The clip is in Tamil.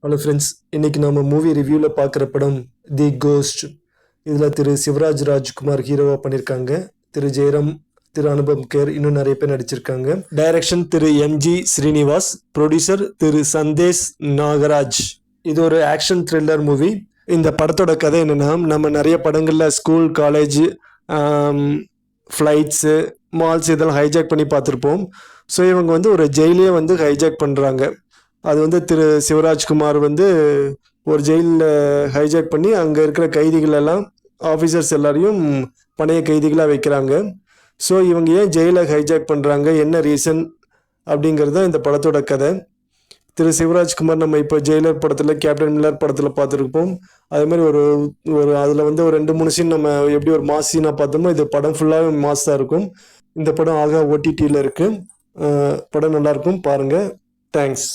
ஹலோ ஃப்ரெண்ட்ஸ், இன்னைக்கு நம்ம மூவி ரிவ்யூவில் பார்க்குற படம் தி கோஸ்ட். இதில் திரு சிவராஜ் ராஜ்குமார் ஹீரோவாக பண்ணியிருக்காங்க. திரு ஜெயராம், திரு அனுபம் கேர், இன்னும் நிறைய பேர் நடிச்சிருக்காங்க. டைரக்ஷன் திரு எம்ஜி ஸ்ரீனிவாஸ், ப்ரொடியூசர் திரு சந்தேஷ் நாகராஜ். இது ஒரு ஆக்ஷன் த்ரில்லர் மூவி. இந்த படத்தோட கதை என்னென்னா, நம்ம நிறைய படங்களில் ஸ்கூல், காலேஜ், ஃப்ளைட்ஸு, மால்ஸ் இதெல்லாம் ஹைஜாக் பண்ணி பார்த்துருப்போம். ஸோ இவங்க வந்து ஒரு ஜெயிலே வந்து ஹைஜாக் பண்ணுறாங்க. அது வந்து திரு சிவராஜ்குமார் வந்து ஒரு ஜெயிலில் ஹைஜாக் பண்ணி அங்கே இருக்கிற கைதிகள் எல்லாம், ஆஃபீஸர்ஸ் எல்லாரையும் பணைய கைதிகளாக வைக்கிறாங்க. ஸோ இவங்க ஏன் ஜெயிலை ஹைஜாக் பண்ணுறாங்க, என்ன ரீசன் அப்படிங்கிறது தான் இந்த படத்தோட கதை. திரு சிவராஜ்குமார் நம்ம இப்போ ஜெயிலர் படத்தில், கேப்டன் மில்லர் படத்தில் பார்த்துருப்போம். அதே மாதிரி ஒரு அதில் வந்து ஒரு 2-3 சீன் நம்ம எப்படி ஒரு மாஸ் சீனாக பார்த்தோமோ, இது படம் ஃபுல்லாகவே மாஸ் தான் இருக்கும். இந்த படம் ஆகா OTTயில் இருக்குது. படம் நல்லாயிருக்கும், பாருங்கள். தேங்க்ஸ்.